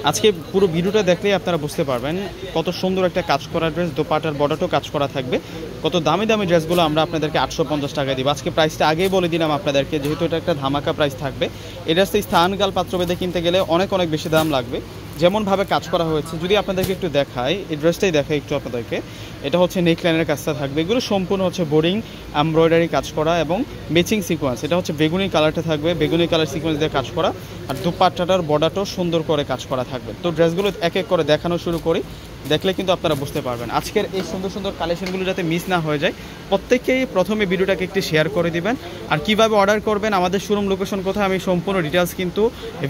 আজকে পুরো ভিডিওটা দেখলেই আপনারা বুঝতে পারবেন কত সুন্দর একটা কাজ করা ড্রেস, দোপাটার বর্ডারটাও কাজ করা থাকবে। কত দামি দামি ড্রেসগুলো আমরা আপনাদেরকে 850 টাকায় দিব। আজকে প্রাইসটা আগেই বলে দিলাম আপনাদেরকে, যেহেতু এটা একটা ধামাকা প্রাইস থাকবে। এই ড্রেসটা স্থানকাল পাত্রভেদে কিনতে গেলে অনেক অনেক বেশি দাম লাগবে। যেমনভাবে কাজ করা হয়েছে, যদি আপনাদেরকে একটু দেখাই, এই ড্রেসটাই দেখাই একটু আপনাদেরকে। এটা হচ্ছে নেকলাইনের কাজটা থাকবে, এগুলো সম্পূর্ণ হচ্ছে বোরিং এমব্রয়ডারি কাজ করা এবং ম্যাচিং সিকোয়েন্স। এটা হচ্ছে বেগুনি কালারটা থাকবে, বেগুনি কালার সিকোয়েন্স দিয়ে কাজ করা, আর দুপাট্টাটার বর্ডারটাও সুন্দর করে কাজ করা থাকবে। তো ড্রেসগুলো এক এক করে দেখানো শুরু করি, দেখলে কিন্তু আপনারা বুঝতে পারবেন। আজকের এই সুন্দর সুন্দর কালেকশনগুলো যাতে মিস না হয়ে যায়, প্রত্যেককেই প্রথমে ভিডিওটাকে একটু শেয়ার করে দিবেন। আর কিভাবে অর্ডার করবেন, আমাদের শোরুম লোকেশন কোথায়, আমি সম্পূর্ণ ডিটেলস কিন্তু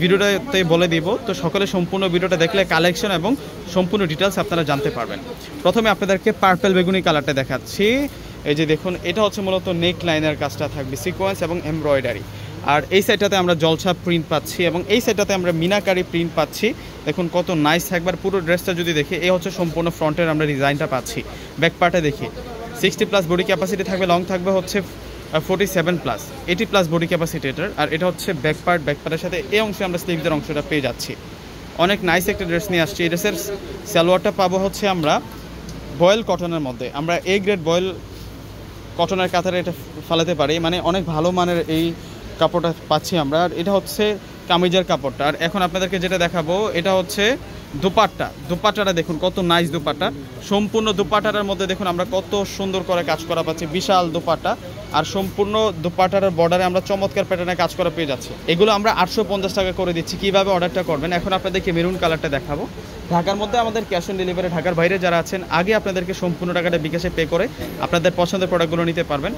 ভিডিওটাতে বলে দিব। তো সকলে সম্পূর্ণ ভিডিওটা দেখলে কালেকশন এবং সম্পূর্ণ ডিটেলস আপনারা জানতে পারবেন। প্রথমে আপনাদেরকে পার্পল বেগুনি কালারটা দেখাচ্ছি। এই যে দেখুন, এটা হচ্ছে মূলত নেক লাইনের কাজটা থাকবে, সিকোয়েন্স এবং এমব্রয়ডারি। আর এই সাইডটাতে আমরা জলছাপ প্রিন্ট পাচ্ছি এবং এই সাইডটাতে আমরা মিনাকারি প্রিন্ট পাচ্ছি। দেখুন কত নাইস একবার পুরো ড্রেসটা যদি দেখি, এই হচ্ছে সম্পূর্ণ ফ্রন্টের আমরা ডিজাইনটা পাচ্ছি। ব্যাক পার্টে দেখি 60+ বডি ক্যাপাসিটি থাকবে, লং থাকবে হচ্ছে 47+, 80+ বডি ক্যাপাসিটি এটার। আর এটা হচ্ছে ব্যাক পার্টের সাথে এই অংশে আমরা স্লিভসের অংশটা পেয়ে যাচ্ছি। অনেক নাইস একটা ড্রেস নিয়ে আসছি। এই ড্রেসের সালোয়ারটা পাবো হচ্ছে আমরা বয়েল কটনের মধ্যে। আমরা এ গ্রেড বয়েল কটনের কাতারে এটা ফেলাতে পারি, মানে অনেক ভালো মানের এই কাপড়টা পাচ্ছি আমরা। আর এটা হচ্ছে কামিজের কাপড়টা। আর এখন আপনাদেরকে যেটা দেখাবো, এটা হচ্ছে দুপাট্টাটা দেখুন কত নাইস দুপাট্টা। সম্পূর্ণ দুপাট্টাটার মধ্যে দেখুন আমরা কত সুন্দর করে কাজ করা পাচ্ছি, বিশাল দুপাট্টা। আর সম্পূর্ণ দুপাট্টার বর্ডারে আমরা চমৎকার প্যাটার্নে কাজ করা পেয়ে যাচ্ছি। এগুলো আমরা 850 টাকা করে দিচ্ছি। কিভাবে অর্ডারটা করবেন, এখন আপনাদেরকে মেরুন কালারটা দেখাবো। ঢাকার মধ্যে আমাদের ক্যাশ অন ডেলিভারি, ঢাকার বাইরে যারা আছেন আগে আপনাদেরকে সম্পূর্ণ টাকাটা বিকাশে পে করে আপনাদের পছন্দের প্রোডাক্টগুলো নিতে পারবেন।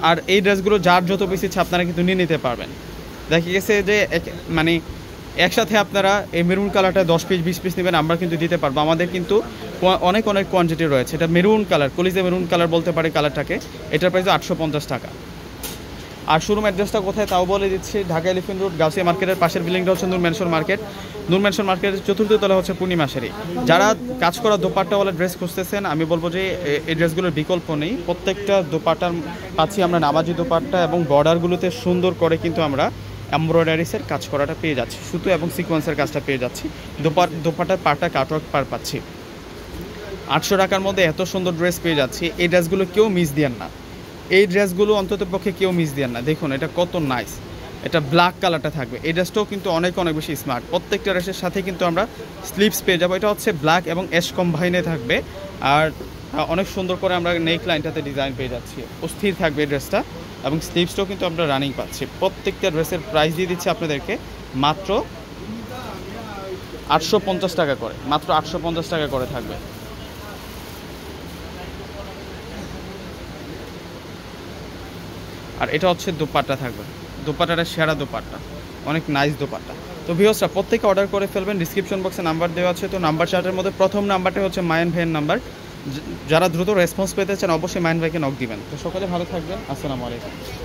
আর এই ড্রেসগুলো যার যত পিস ইচ্ছে আপনারা কিন্তু নিয়ে নিতে পারবেন। দেখা গেছে যে মানে একসাথে আপনারা এই মেরুন কালারটা 10 পিস 20 পিস নেবেন, আমরা কিন্তু দিতে পারবো। আমাদের কিন্তু অনেক কোয়ান্টিটি রয়েছে। এটা মেরুন কালার, কলিজা মেরুন কালার বলতে পারে কালারটাকে। এটার প্রাইস 850 টাকা। আর শোরুম অ্যাড্রেসটা কোথায় তাও বলে দিচ্ছি, ঢাকা এলিফেন্ট রোড গাউসিয়া মার্কেটের পাশের বিল্ডিংটা হচ্ছে নূর ম্যানশন মার্কেট। নূর ম্যানশন মার্কেটের 4র্থ তলা হচ্ছে পূর্ণিমাশারি। যারা কাজ করা দোপাট্টাওয়ালা ড্রেস খুঁজতেছেন, আমি বলবো যে এই ড্রেসগুলোর বিকল্প নেই। প্রত্যেকটা দোপাট্টার পাচ্ছি আমরা নামাজি দোপাট্টা এবং বর্ডারগুলোতে সুন্দর করে কিন্তু আমরা এমব্রয়ডারিসের কাজ করাটা পেয়ে যাচ্ছি, সুতো এবং সিকোয়েন্সের কাজটা পেয়ে যাচ্ছি। দোপাট্টার পাটটা কাটওয়ার্ক পার পাচ্ছি। 800 টাকার মধ্যে এত সুন্দর ড্রেস পেয়ে যাচ্ছি। এই ড্রেসগুলো কেউ মিস দিয়েন না, এই ড্রেসগুলো অন্তত পক্ষে কেউ মিস দিয়েন না। দেখুন এটা কত নাইস, এটা ব্ল্যাক কালারটা থাকবে। এই ড্রেসটাও কিন্তু অনেক বেশি স্মার্ট। প্রত্যেকটা ড্রেসের সাথে কিন্তু আমরা স্লিভস পেয়ে যাবো। এটা হচ্ছে ব্ল্যাক এবং অ্যাশ কম্বাইনে থাকবে। আর অনেক সুন্দর করে আমরা নেক লাইনটাতে ডিজাইন পেয়ে যাচ্ছি, অস্থির থাকবে এই ড্রেসটা। এবং স্লিভসটাও কিন্তু আমরা রানিং পাচ্ছি। প্রত্যেকটা ড্রেসের প্রাইস দিয়ে দিচ্ছি আপনাদেরকে মাত্র 850 টাকা করে, মাত্র 850 টাকা করে থাকবে। আর এটা হচ্ছে দোপাট্টা থাকবে, দোপাট্টাটা সেরা দোপাট্টা, অনেক নাইস দোপাট্টা। তো ভিউয়ার্সরা প্রত্যেকে অর্ডার করে ফেলবেন। ডিসক্রিপশন বক্সে নাম্বার দেওয়া আছে, তো নাম্বার চার্টের মধ্যে প্রথম নাম্বারটা হচ্ছে মায়ান ভাইয়ের নাম্বার। যারা দ্রুত রেসপন্স পেতে চান অবশ্যই মায়ান ভাইকে নক দিবেন। তো সকলে ভালো থাকবেন, আসসালামু আলাইকুম।